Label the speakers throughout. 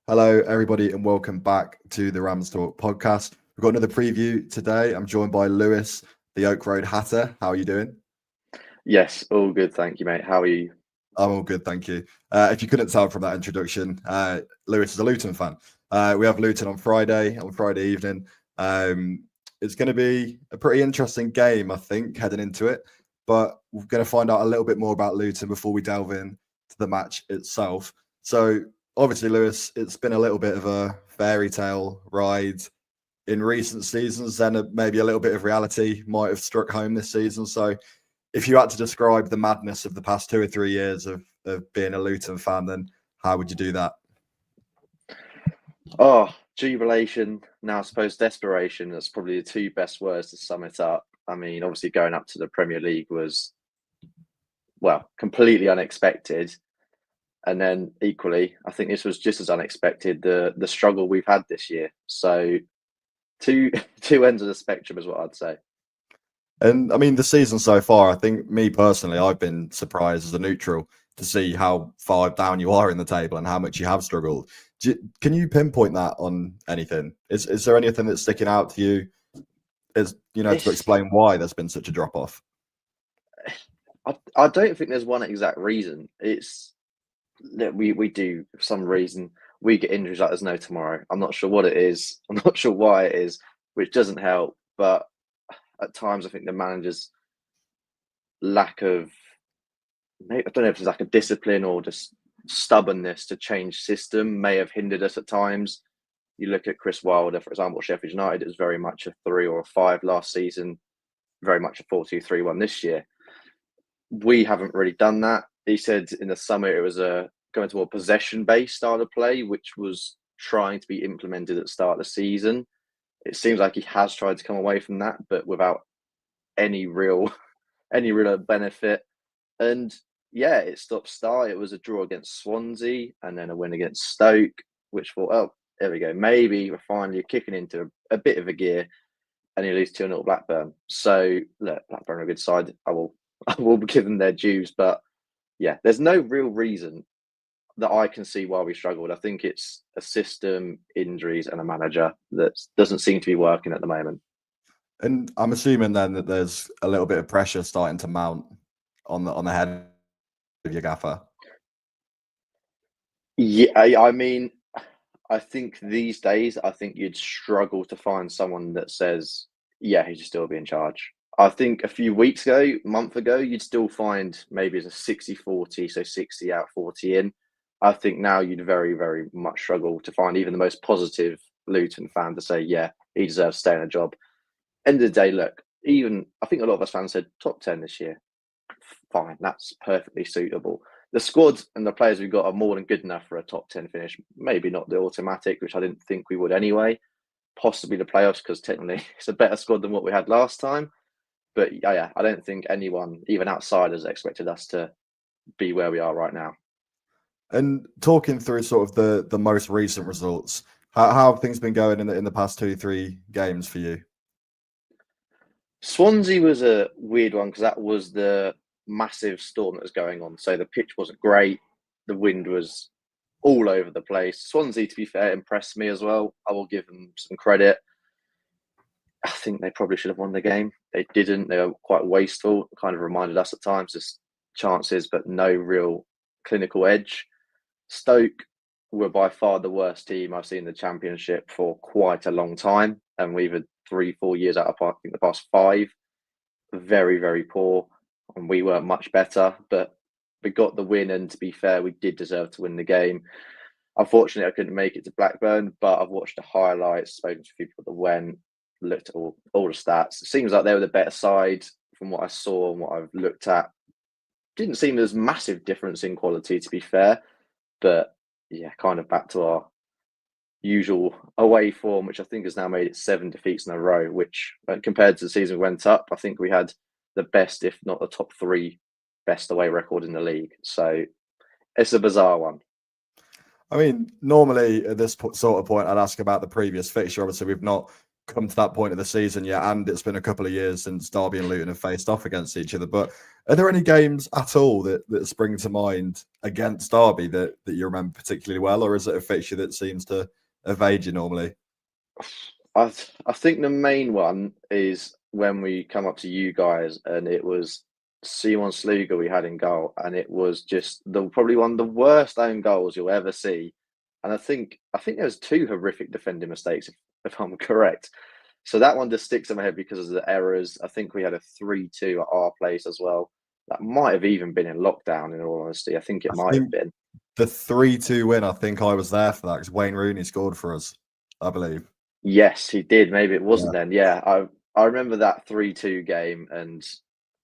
Speaker 1: Hello, everybody, and welcome back to the Rams Talk podcast. We've got another preview today. I'm joined by Lewis, the Oak Road Hatter. How are you doing?
Speaker 2: Yes, all good, thank you, mate. How are you?
Speaker 1: I'm all good, thank you. If you couldn't tell from that introduction, Lewis is a Luton fan. We have Luton on Friday evening. It's going to be a pretty interesting game, I think, heading into it. But we're going to find out a little bit more about Luton before we delve in to the match itself. So, obviously, Lewis, it's been a little bit of a fairy tale ride in recent seasons. Then maybe a little bit of reality might have struck home this season. So, if you had to describe the madness of the past 2 or 3 years of being a Luton fan, then how would you do that?
Speaker 2: Oh, jubilation, now I suppose desperation. That's probably the two best words to sum it up. I mean, obviously going up to the Premier League was, well, completely unexpected. And then equally, I think this was just as unexpected, the struggle we've had this year. So two ends of the spectrum is what I'd say.
Speaker 1: And I mean, the season so far, I think me personally, I've been surprised as a neutral to see how far down you are in the table and how much you have struggled. Can you pinpoint that on anything? Is there anything that's sticking out to you? To explain why there's been such a drop off?
Speaker 2: I don't think there's one exact reason. It's that we do for some reason we get injuries like there's no tomorrow. I'm not sure what it is. I'm not sure why it is, which doesn't help. But at times, I think the manager's lack of, I don't know if it's like a discipline or just stubbornness to change system may have hindered us at times. You look at Chris Wilder, for example, Sheffield United, it was very much a 3 or a 5 last season, very much a 4-2-3-1 this year. We haven't really done that. He said in the summer it was going to a possession-based style of play, which was trying to be implemented at the start of the season. It seems like he has tried to come away from that, but without any real benefit. And yeah, it stopped start. It was a draw against Swansea and then a win against Stoke, which thought, oh, there we go. Maybe we're finally kicking into a bit of a gear, and you lose 2-0 Blackburn. So look, Blackburn are a good side. I will give them their dues, but yeah, there's no real reason that I can see why we struggled. I think it's a system, injuries, and a manager that doesn't seem to be working at the moment.
Speaker 1: And I'm assuming then that there's a little bit of pressure starting to mount on the head of your gaffer.
Speaker 2: Yeah, I mean, I think these days, I think you'd struggle to find someone that says, yeah, he should still be in charge. I think a few weeks ago, a month ago, you'd still find maybe it's a 60-40, so 60 out, 40 in. I think now you'd very, very much struggle to find even the most positive Luton fan to say, yeah, he deserves to stay in a job. End of the day, look, even I think a lot of us fans said top 10 this year. Fine, that's perfectly suitable. The squad and the players we've got are more than good enough for a top 10 finish. Maybe not the automatic, which I didn't think we would anyway. Possibly the playoffs, because technically it's a better squad than what we had last time. But yeah, I don't think anyone, even outsiders, expected us to be where we are right now.
Speaker 1: And talking through sort of the most recent results, how have things been going in the past 2-3 games for you?
Speaker 2: Swansea was a weird one because that was the massive storm that was going on. So the pitch wasn't great. The wind was all over the place. Swansea, to be fair, impressed me as well. I will give them some credit. I think they probably should have won the game. They didn't. They were quite wasteful. It kind of reminded us at times just chances, but no real clinical edge. Stoke were by far the worst team I've seen in the Championship for quite a long time. And we've had 3-4 years out of, I think, the past 5. Very, very poor. And we weren't much better, but we got the win. And to be fair, we did deserve to win the game. Unfortunately, I couldn't make it to Blackburn, but I've watched the highlights, spoken to people that went, looked at all the stats. It seems like they were the better side from what I saw and what I've looked at. Didn't seem there's massive difference in quality, to be fair. But yeah, kind of back to our usual away form, which I think has now made it 7 defeats in a row, which compared to the season we went up, I think we had the best, if not the top 3 best away record in the league. So it's a bizarre one.
Speaker 1: I mean, normally at this sort of point, I'd ask about the previous fixture. Obviously, we've not come to that point of the season yet, and it's been a couple of years since Derby and Luton have faced off against each other. But are there any games at all that spring to mind against Derby that you remember particularly well, or is it a fixture that seems to evade you normally?
Speaker 2: I think the main one is when we come up to you guys, and it was Simon Sluga we had in goal, and it was just probably one of the worst own goals you'll ever see. And I think there was 2 horrific defending mistakes, if I'm correct. So that one just sticks in my head because of the errors. I think we had a 3-2 at our place as well. That might have even been in lockdown, in all honesty. I think it might have been.
Speaker 1: The 3-2 win, I think I was there for that because Wayne Rooney scored for us, I believe.
Speaker 2: Yes, he did. Maybe it wasn't then. Yeah, I remember that 3-2 game, and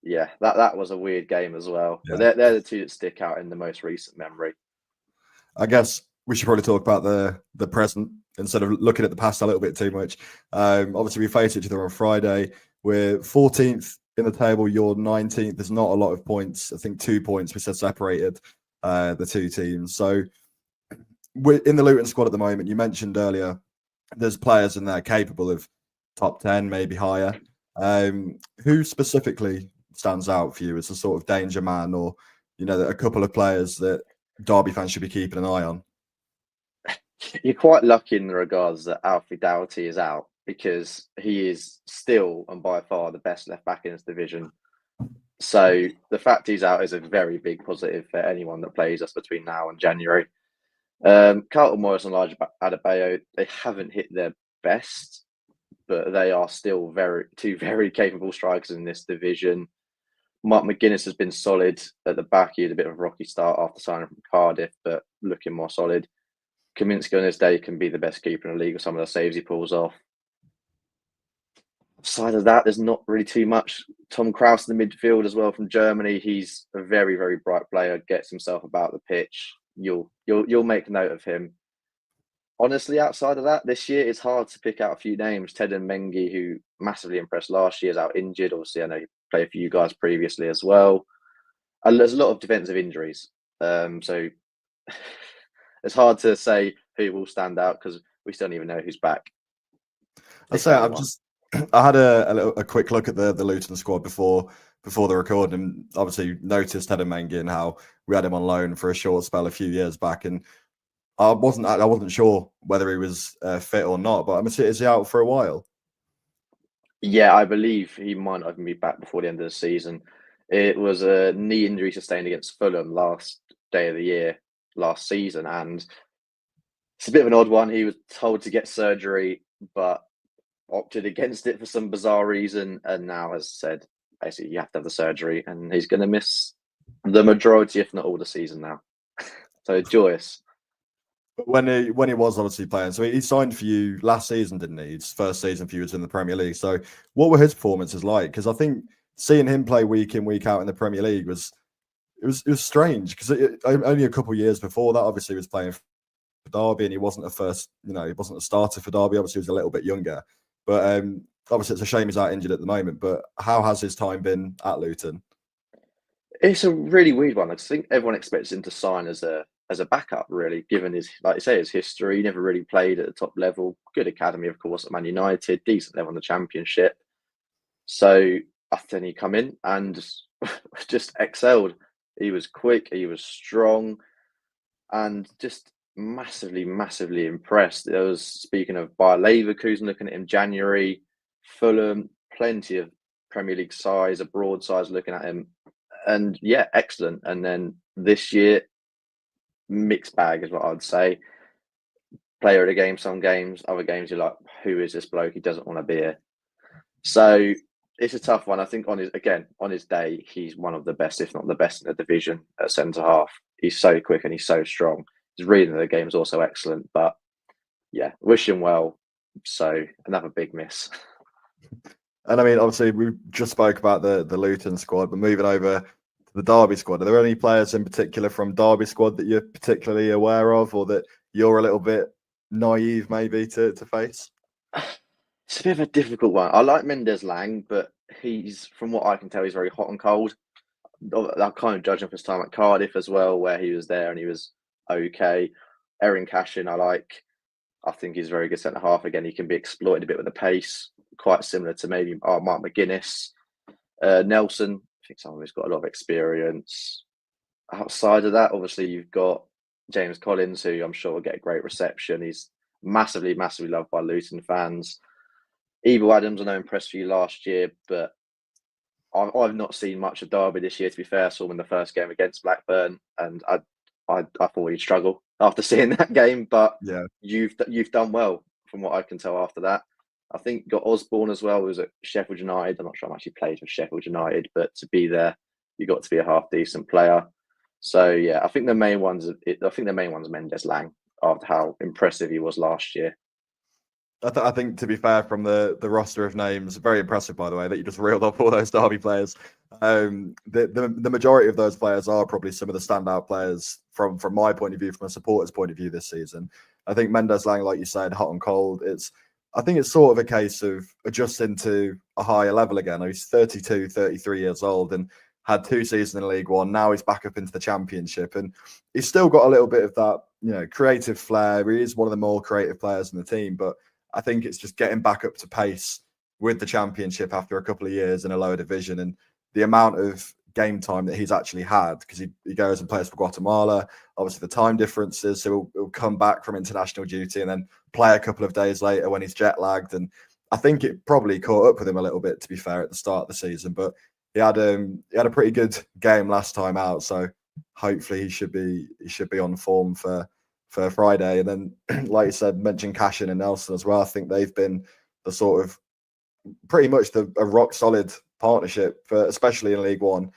Speaker 2: yeah, that was a weird game as well.
Speaker 1: Yeah.
Speaker 2: But they're the 2 that stick out in the most recent memory.
Speaker 1: I guess we should probably talk about the present instead of looking at the past a little bit too much. Obviously, we face each other on Friday. We're 14th in the table. You're 19th. There's not a lot of points. I think 2 points we said separated the 2 teams. So we're in the Luton squad at the moment. You mentioned earlier there's players in there capable of top 10, maybe higher. Who specifically stands out for you as a sort of danger man, or a couple of players that Derby fans should be keeping an eye on?
Speaker 2: You're quite lucky in the regards that Alfie Doughty is out, because he is still and by far the best left back in this division. So the fact he's out is a very big positive for anyone that plays us between now and January. Carlton Morris and Elijah Adebayo, they haven't hit their best, but they are still 2 very capable strikers in this division. Mark McGuinness has been solid at the back. He had a bit of a rocky start after signing from Cardiff, but looking more solid. Kaminsky on his day can be the best keeper in the league with some of the saves he pulls off. Aside of that, there's not really too much. Tom Krause in the midfield as well from Germany. He's a very, very bright player, gets himself about the pitch. You'll make note of him. Honestly, outside of that, this year it's hard to pick out a few names. Ted and Mengi, who massively impressed last year, is out injured. Obviously, I know he played for you guys previously as well. And there's a lot of defensive injuries. So it's hard to say who will stand out because we still don't even know who's back.
Speaker 1: I had a quick look at the Luton squad before the record, and obviously noticed Ted and Mengi and how we had him on loan for a short spell a few years back, and I wasn't sure whether he was fit or not. But is he out for a while?
Speaker 2: Yeah, I believe he might not even be back before the end of the season. It was a knee injury sustained against Fulham last day of the year, last season, and it's a bit of an odd one. He was told to get surgery, but opted against it for some bizarre reason, and now has said basically you have to have the surgery, and he's going to miss the majority, if not all, the season now. So joyous.
Speaker 1: When he was obviously playing, so he signed for you last season, didn't he? His first season for you was in the Premier League. So what were his performances like? Because I think seeing him play week in, week out in the Premier League was strange, because only a couple of years before that, obviously, he was playing for Derby, and he wasn't he wasn't a starter for Derby. Obviously, he was a little bit younger, but obviously it's a shame he's out injured at the moment. But how has his time been at Luton?
Speaker 2: It's a really weird one. I think everyone expects him to sign as a backup, really, given his, like you say, his history. He never really played at the top level. Good academy, of course, at Man United, decent level in the Championship. So then he come in and just excelled. He was quick, he was strong, and just massively, massively impressed. There was, speaking of Bayer Leverkusen, looking at him January, Fulham, plenty of Premier League size, a broad size looking at him. And yeah, excellent. And then this year, mixed bag is what I'd say. Player of the game, some games, other games you're like, who is this bloke? He doesn't want to be here. So it's a tough one. I think on his day, he's one of the best, if not the best in the division at centre half. He's so quick and he's so strong. His reading of the game is also excellent. But yeah, wish him well. So another big miss.
Speaker 1: And I mean, obviously, we just spoke about the Luton squad, but moving over to the Derby squad, are there any players in particular from Derby squad that you're particularly aware of, or that you're a little bit naive maybe to face?
Speaker 2: It's a bit of a difficult one. I like Mendes Lang, but he's, from what I can tell, he's very hot and cold. I kind of judge him for his time at Cardiff as well, where he was there and he was okay. Erin Cashin, I like. I think he's a very good centre half. Again, he can be exploited a bit with the pace, quite similar to maybe Mark McGuinness. Nelson, I think someone who's got a lot of experience. Outside of that, obviously, you've got James Collins, who I'm sure will get a great reception. He's massively, massively loved by Luton fans. Evil Adams, I know, impressed you last year, but I've not seen much of Derby this year, to be fair. I saw him in the first game against Blackburn, and I thought he'd struggle after seeing that game. But
Speaker 1: Yeah,
Speaker 2: you've done well from what I can tell after that. I think got Osborne as well, who was at Sheffield United. I'm not sure how much he played for Sheffield United, but to be there, you got to be a half decent player. So yeah, I think the main one's Mendes Lang, after how impressive he was last year.
Speaker 1: I think, to be fair, from the roster of names, very impressive, by the way, that you just reeled off all those Derby players. The majority of those players are probably some of the standout players from my point of view, from a supporter's point of view this season. I think Mendes Lang, like you said, hot and cold. I think it's sort of a case of adjusting to a higher level again. He's 32, 33 years old and had 2 seasons in League One. Now he's back up into the Championship, and he's still got a little bit of that, creative flair. He is one of the more creative players in the team, but I think it's just getting back up to pace with the Championship after a couple of years in a lower division, and the amount of game time that he's actually had, because he goes and plays for Guatemala. Obviously, the time differences, so he'll come back from international duty and then play a couple of days later when he's jet lagged. And I think it probably caught up with him a little bit, to be fair, at the start of the season. But he had a pretty good game last time out, so hopefully he should be on form for Friday. And then, like you said, mention Cashin and Nelson as well. I think they've been the sort of pretty much a rock solid partnership, especially in League One.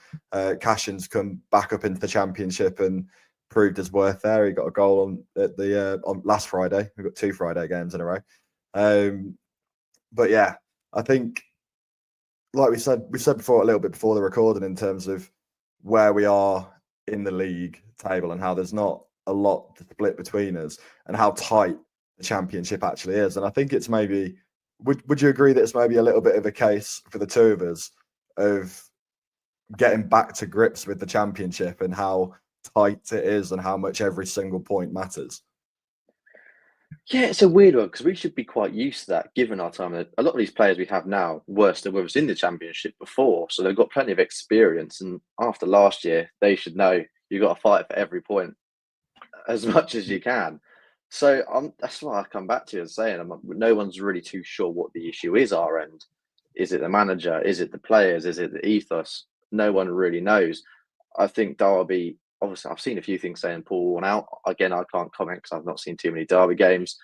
Speaker 1: Cashin's come back up into the Championship and proved his worth there. He got a goal on last Friday. We've got 2 Friday games in a row. But yeah, I think, like we said before, a little bit before the recording, in terms of where we are in the league table and how there's not a lot to split between us and how tight the Championship actually is. And I think it's maybe, would you agree that it's maybe a little bit of a case for the two of us of getting back to grips with the Championship and how tight it is and how much every single point matters?
Speaker 2: Yeah, it's a weird one because we should be quite used to that, given our time. A lot of these players we have now were still with us in the Championship before, so they've got plenty of experience. And after last year, they should know you've got to fight for every point as much as you can. So that's why I come back to you and saying no one's really too sure what the issue is our end. Is it the manager? Is it the players? Is it the ethos? No one really knows. I think Derby, obviously, I've seen a few things saying Paul worn out. Again, I can't comment because I've not seen too many Derby games.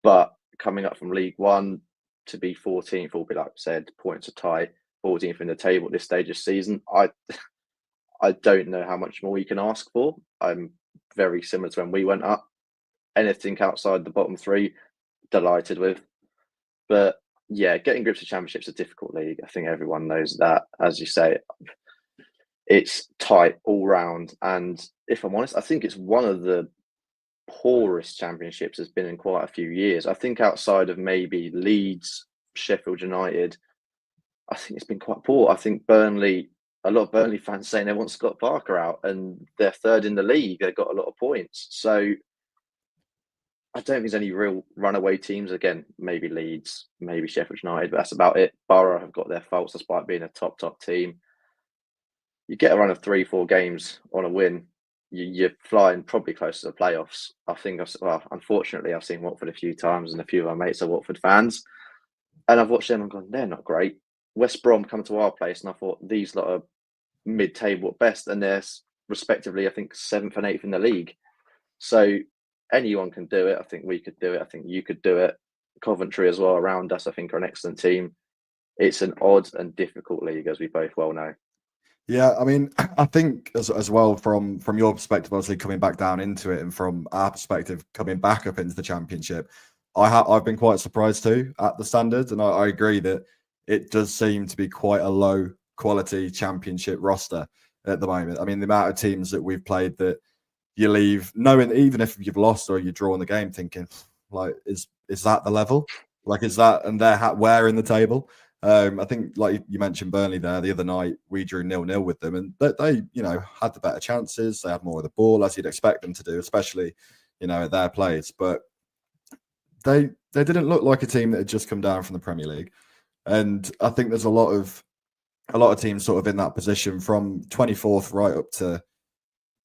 Speaker 2: But coming up from League One to be 14th, will be, like I said, points are tight, 14th in the table at this stage of season. I don't know how much more you can ask for. I'm very similar to when we went up. Anything outside the bottom 3, delighted with. But yeah, getting grips to Championship's a difficult league. I think everyone knows that. As you say, it's tight all round. And if I'm honest, I think it's one of the poorest Championships has been in quite a few years. I think outside of maybe Leeds, Sheffield United, I think it's been quite poor. I think Burnley, a lot of Burnley fans saying they want Scott Parker out, and they're 3rd in the league. They've got a lot of points. So I don't think there's any real runaway teams. Again, maybe Leeds, maybe Sheffield United, but that's about it. Borough have got their faults despite being a top team. You get a run of 3-4 games on a win, you're flying probably close to the playoffs. I think, unfortunately, I've seen Watford a few times, and a few of our mates are Watford fans, and I've watched them and gone, they're not great. West Brom come to our place, and I thought, these lot are mid-table at best, and they're respectively, I think, 7th and 8th in the league. So anyone can do it. I think we could do it. I think you could do it. Coventry as well around us, I think, are an excellent team. It's an odd and difficult league, as we both well know.
Speaker 1: Yeah, I mean, I think as well from your perspective, obviously coming back down into it, and from our perspective coming back up into the Championship, I've been quite surprised too at the standards, and I agree that it does seem to be quite a low quality Championship roster at the moment. I mean, the amount of teams that we've played that you leave knowing, even if you've lost or you draw in the game, thinking like, is that the level? Like, is that, and they're where in the table? I think, like you mentioned, Burnley there the other night, we drew 0-0 with them, and they had the better chances. They had more of the ball, as you'd expect them to do, especially at their place. But they didn't look like a team that had just come down from the Premier League, and I think there's a lot of teams sort of in that position from 24th right up to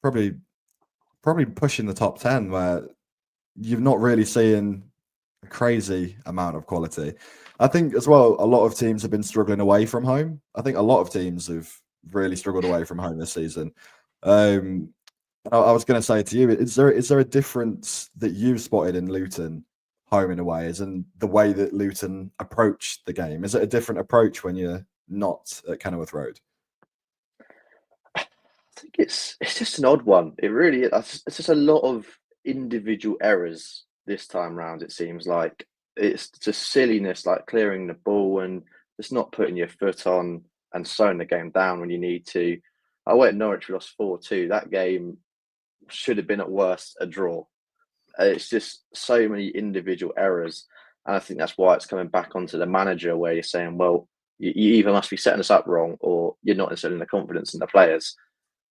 Speaker 1: probably pushing the top 10, where you're not really seeing a crazy amount of quality. I think as well, a lot of teams have been struggling away from home. I think a lot of teams have really struggled away from home this season. I was going to say to you, is there a difference that you've spotted in Luton home and away, as in the way that Luton approach the game? Is it a different approach when you're not at Kenilworth Road?
Speaker 2: I think it's just an odd one. It really is. It's just a lot of individual errors this time round. It seems like it's just silliness, like clearing the ball and just not putting your foot on and slowing the game down when you need to. I went Norwich, we lost 4-2. That game should have been at worst a draw. It's just so many individual errors, and I think that's why it's coming back onto the manager, where you're saying, well, you either must be setting us up wrong, or you're not instilling the confidence in the players,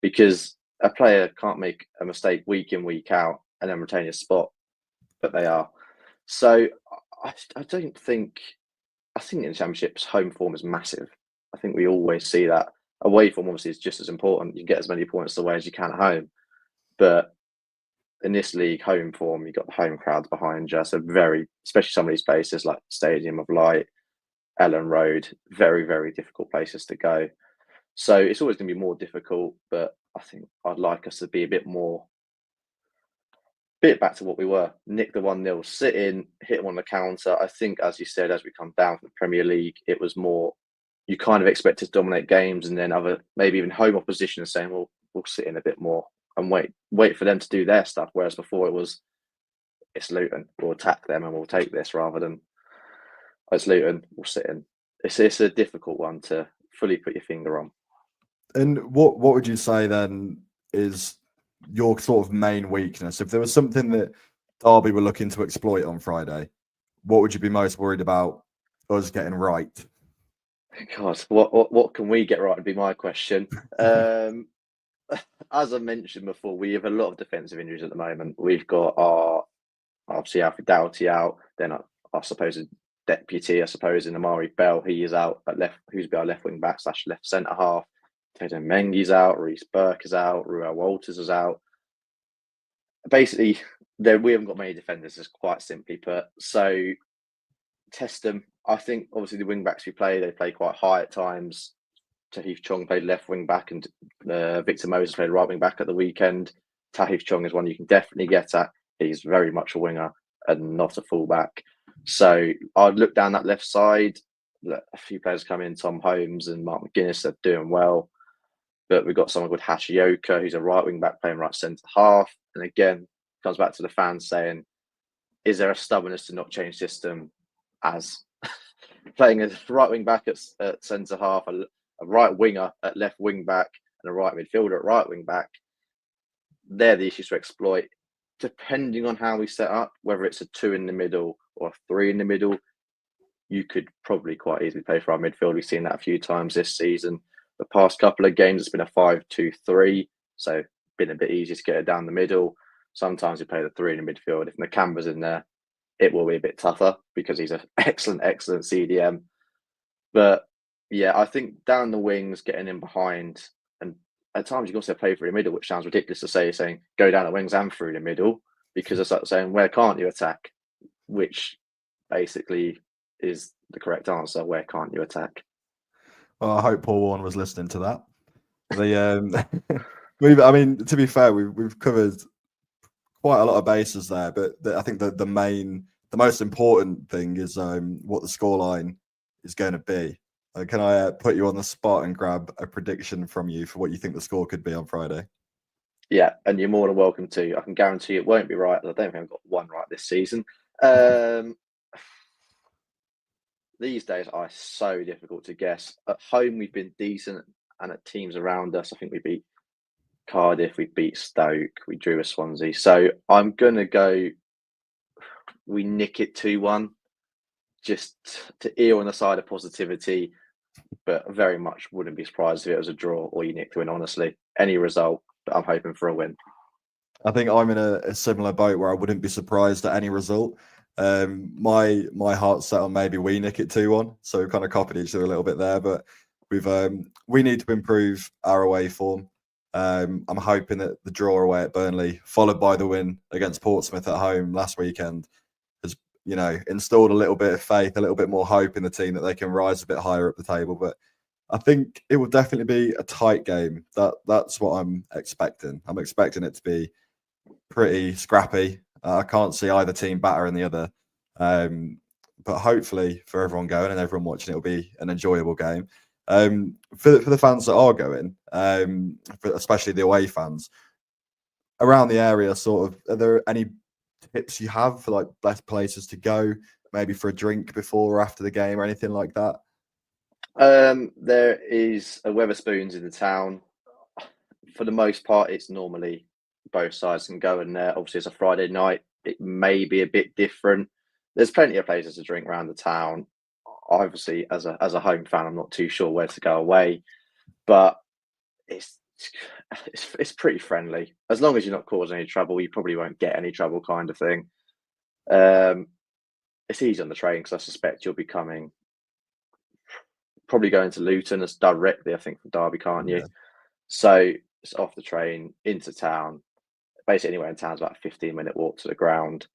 Speaker 2: because a player can't make a mistake week in, week out and then retain his spot, but they are. So I don't think. I think in the Championship's home form is massive. I think we always see that. Away form obviously is just as important. You can get as many points away as you can at home, but in this league, home form, you've got the home crowds behind you. So especially some of these places like Stadium of Light, Ellen Road, very, very difficult places to go. So it's always going to be more difficult, but I think I'd like us to be a bit back to what we were. Nick the 1-0, sit in, hit them on the counter. I think, as you said, as we come down from the Premier League, it was more, you kind of expect to dominate games, and then maybe even home opposition are saying, well, we'll sit in a bit more and wait for them to do their stuff. Whereas before it's Luton, we'll attack them and we'll take this, rather than it's Luton, we'll sit in. It's a difficult one to fully put your finger on.
Speaker 1: And what would you say then is your sort of main weakness? If there was something that Derby were looking to exploit on Friday, what would you be most worried about us getting right?
Speaker 2: God, what can we get right would be my question. As I mentioned before, we have a lot of defensive injuries at the moment. We've got obviously Alfie Doughty out, then our supposed deputy, in Amari Bell, he is out at left, who's be our left wing back / left centre half. Tato Mengi's out, Reece Burke is out, Ruel Walters is out. Basically, we haven't got many defenders, is quite simply put. So test them. I think obviously the wing backs we play, they play quite high at times. Tahith Chong played left wing back, and Victor Moses played right wing back at the weekend. Tahith Chong is one you can definitely get at. He's very much a winger and not a fullback. So I'd look down that left side. A few players come in, Tom Holmes and Mark McGuinness are doing well. But we've got someone called Hashioka, who's a right wing back playing right centre half. And again, comes back to the fans saying, is there a stubbornness to not change system, as playing a right wing back at centre half, a right winger at left wing back, and a right midfielder at right wing back? They're the issues to exploit. Depending on how we set up, whether it's a 2 in the middle or a 3 in the middle, you could probably quite easily play for our midfield. We've seen that a few times this season. The past couple of games, it's been a 5-2-3, so been a bit easier to get it down the middle. Sometimes we play the 3 in the midfield. If Nakamba's in there, it will be a bit tougher because he's an excellent CDM. But yeah, I think down the wings, getting in behind, and at times you can also play through the middle, which sounds ridiculous to say, saying go down the wings and through the middle, because it's like saying, where can't you attack? Which basically is the correct answer. Where can't you attack?
Speaker 1: Well, I hope Paul Warne was listening to that. I mean, to be fair, we've covered quite a lot of bases there, but I think the most important thing is what the scoreline is going to be. Can I put you on the spot and grab a prediction from you for what you think the score could be on Friday?
Speaker 2: Yeah, and you're more than welcome to. I can guarantee it won't be right. I don't think I've got one right this season. These days are so difficult to guess. At home, we've been decent, and at teams around us, I think we beat Cardiff, we beat Stoke, we drew with Swansea. So I'm going to go, we nick it 2-1, just to err on the side of positivity, but very much wouldn't be surprised if it was a draw or you nicked the win, honestly. Any result, but I'm hoping for a win.
Speaker 1: I think I'm in a similar boat where I wouldn't be surprised at any result. My heart's set on maybe we nick it 2-1, so we've kind of copied each other a little bit there. But we need to improve our away form. I'm hoping that the draw away at Burnley, followed by the win against Portsmouth at home last weekend, has installed a little bit of faith, a little bit more hope in the team that they can rise a bit higher up the table. But I think it will definitely be a tight game. That's what I'm expecting. I'm expecting it to be pretty scrappy. I can't see either team battering the other. But hopefully for everyone going and everyone watching, it'll be an enjoyable game. For the fans that are going, especially the away fans around the area, sort of, are there any tips you have for like best places to go, maybe for a drink before or after the game or anything like that?
Speaker 2: There is a Weatherspoons in the town. For the most part, it's normally both sides can go in there. Obviously, it's a Friday night. It may be a bit different. There's plenty of places to drink around the town. Obviously, as a home fan, I'm not too sure where to go away, but it's pretty friendly. As long as you're not causing any trouble, you probably won't get any trouble, kind of thing. It's easy on the train because I suspect you'll be probably going to Luton as directly, I think, from Derby, can't you?
Speaker 1: Yeah.
Speaker 2: So it's off the train into town. Basically, anywhere in town is about a 15-minute walk to the ground.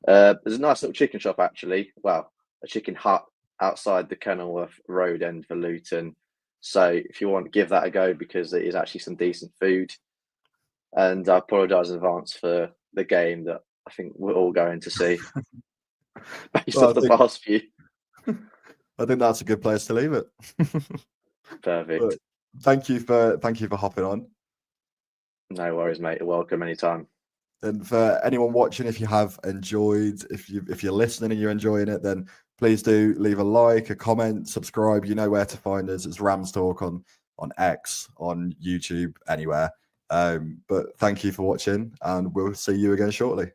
Speaker 2: There's a nice little chicken shop, actually. Well, a chicken hut outside the Kenilworth Road end for Luton. So if you want to give that a go, because it is actually some decent food. And I apologise in advance for the game that I think we're all going to see based off the past few.
Speaker 1: I think that's a good place to leave it.
Speaker 2: Perfect.
Speaker 1: But thank you for hopping on.
Speaker 2: No worries, mate. You're welcome anytime.
Speaker 1: And for anyone watching, if you have enjoyed, if you're listening and you're enjoying it, then please do leave a like, a comment, subscribe. You know where to find us. It's Rams Talk on X, on YouTube, anywhere. But thank you for watching, and we'll see you again shortly.